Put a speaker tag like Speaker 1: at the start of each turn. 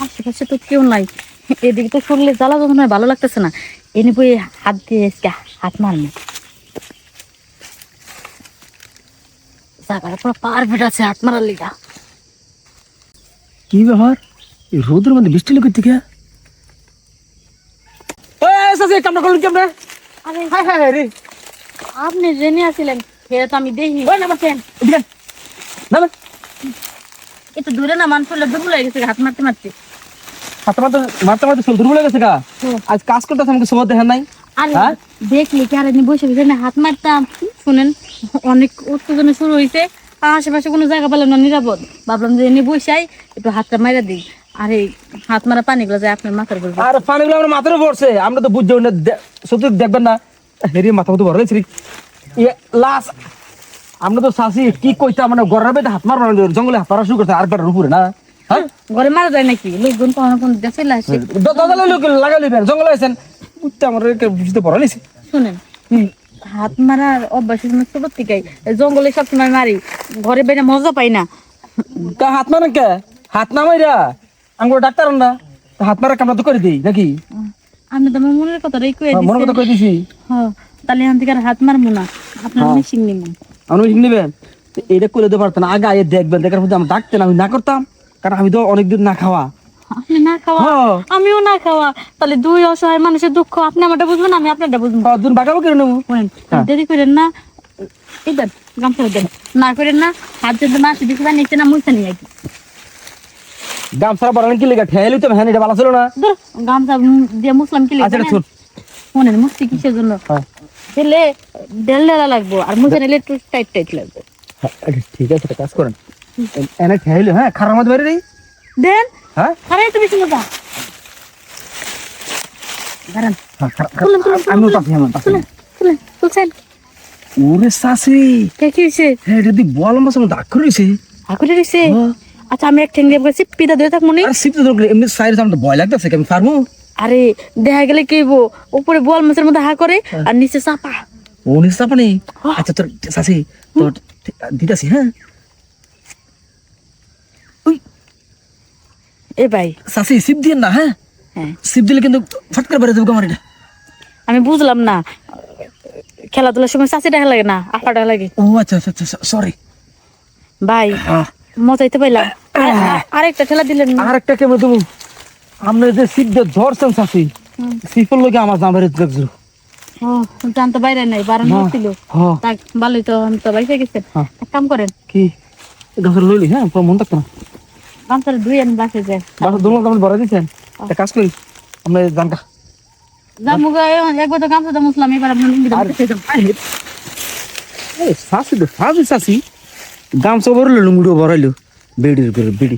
Speaker 1: আশেপাশে তো কেউ নাই, এদিকে তো শরীরে জ্বালা যন্ত্রণায় ভালো লাগতেছে না। এনে বই হাত দিয়ে হাত মারবো। জায়গাটা পুরো পারফেক্ট আছে হাত মারার লিগা।
Speaker 2: কি ব্যাপার, এই রোদের মধ্যে বৃষ্টি লোকের থেকে
Speaker 1: আপনি জেনে আসিলেন সেটা তো আমি দেখি। একটু দূরে না মানুষ দুর্বল হয়ে গেছে হাত মারতে মারতে।
Speaker 2: হাতে মারতে মারতে মারতে দুর্বল হয়ে গেছে গা। আজ কাজ করতেছে আমাকে সবার দেখেন নাই?
Speaker 1: আরে দেখলি কি আর এমনি বসে বসে না হাত মারতাম। শুনেন অনেক উত্তেজনা শুরু হয়েছে, আশেপাশে কোনো জায়গা পেলাম না, নিরাপদ। ভাবলাম যে এনে বসাই একটু হাতটা মারা দিই। আরে হাত মারা পানিগুলো যায় আপনার মাথার উপর।
Speaker 2: আর পানিগুলো আমার মাথার উপর পড়ছে, আমরা তো বুঝছি না, সত্যি দেখবেন না। হেরি মাথা মতো বড় হয়েছে লাশ। আমরা তো চাষি কি কইতাম, মানে গড়ের বেদে হাত মার জঙ্গলে হাত মারা শুরু করছে আর বেটার উপরে না। হ্যাঁ
Speaker 1: ঘরে মারা যায় নাকি? লোকজন কখনো কোন চলে আসে
Speaker 2: লাগাইলি জঙ্গলে আছেন বুঝতে আমার বুঝতে পড়া নিছে।
Speaker 1: শুনেন হাত মারার অভ্যাস ছোট থেকে জঙ্গলে সবসময় মারি, ঘরে বাইরে মজা পাই না।
Speaker 2: তা হাত মারেন কে? হাত না মাইরা আঙ্গুর ডাক্তার না, হাত মারা কামড়া তো করে দিই নাকি?
Speaker 1: আমি তো আমার মনের কথাটাই কয়ে
Speaker 2: মনের কথা কই দিছি।
Speaker 1: হ্যাঁ তাহলে এখান থেকে আর হাত মারবো না, আপনার মেশিন নিবো।
Speaker 2: আমি মেশিন নেবেন? এটা করে দিতে পারতেন আগে, আগে দেখবেন, দেখার পর আমি ডাকতেন, আমি না করতাম, কারণ আমি তো অনেকদিন না খাওয়া।
Speaker 1: আপনি না খাওয়া আমিও না খাওয়া, তাহলে দুই অসহায় মানুষের দুঃখ আপনি আমারটা বুঝবেন, আমি আপনারটা বুঝবো।
Speaker 2: দুজন বাঁকাবো করে নেবো।
Speaker 1: দেরি করেন না, এই দেন গামছা দেন, না করেন না হাত যদি মাসে দিতে পারেন নিচে না মুছে নিয়ে আর কি।
Speaker 2: গামছা বাড়ানো কি লেগে ঠেয়ালি তো হ্যাঁ, এটা ভালো ছিল না।
Speaker 1: গামছা দিয়ে মুসলাম কি লেগে শোনেন মুক্তি কিসের জন্য দিলে ডেল ডেলা লাগবো, আর মুছে নিলে একটু টাইট টাইট লাগবে।
Speaker 2: ঠিক আছে কাজ করেন, এনে ঠেয়ালি হ্যাঁ খারাপ মধ্যে বেরিয়ে
Speaker 1: দেন।
Speaker 2: হ্যাঁ
Speaker 1: আরে তুমি শুনো না দাঁড়ান,
Speaker 2: আমি পাচ্ছি আমার পাচ্ছি।
Speaker 1: তুলছেন
Speaker 2: ওরে শাসি
Speaker 1: কে কি হয়েছে?
Speaker 2: হ্যাঁ যদি বল মাছ দাগ করে রয়েছে।
Speaker 1: হাকুরে রয়েছে? আচ্ছা আমি এক ঠেং দিয়ে বলছি পিতা দিয়ে থাক মনে।
Speaker 2: আর সিপ তো এমনি সাইড আমার ভয় লাগতেছে, আমি পারবো?
Speaker 1: আরে দেখা গেলে কি হইবো, উপরে বল মাছের মধ্যে হা করে আর নিচে চাপা।
Speaker 2: ও নিচে চাপা নেই? আচ্ছা তোর শাসি তোর দিতাছি। হ্যাঁ
Speaker 1: এ ভাই
Speaker 2: শাসি সিপ দিয়ে না। হ্যাঁ
Speaker 1: হ্যাঁ
Speaker 2: সিপ দিলে কিন্তু ফট করে বেড়ে যাবো আমার এটা।
Speaker 1: আমি বুঝলাম না, খেলাধুলার সময় চাষি দেখা লাগে না আফা দেখা লাগে?
Speaker 2: ও আচ্ছা আচ্ছা আচ্ছা সরি
Speaker 1: ভাই মজাইতে পাইলাম। আরেকটা ঠেলা দিলেন না?
Speaker 2: আরেকটা কেমন দেবো? আমরা যে সিপ দিয়ে ধরছেন শাসি, সিপের লোকে আমার জামাই দেখছো।
Speaker 1: ও জানতো বাইরে নাই বারানো ছিল, তাক ভালোই তো আমি তো বাইরে গেছেন। এক কাম করেন
Speaker 2: কি গাছের লইলি? হ্যাঁ মন থাকতো না,
Speaker 1: গামছাটা ধুই আমি বাসে যাই।
Speaker 2: বাসা দুটো আমরা ভরা দিচ্ছেন। একটা কাজ করি আমরা জানকা
Speaker 1: জামুগা একবার তো গামছাটা মুসলাম, এবার আপনার
Speaker 2: শাসি তো শাসি শাসি গামছা ভরলো লুঙ্গুড়ো ভরাইলো বেড়ির করে বেড়ি।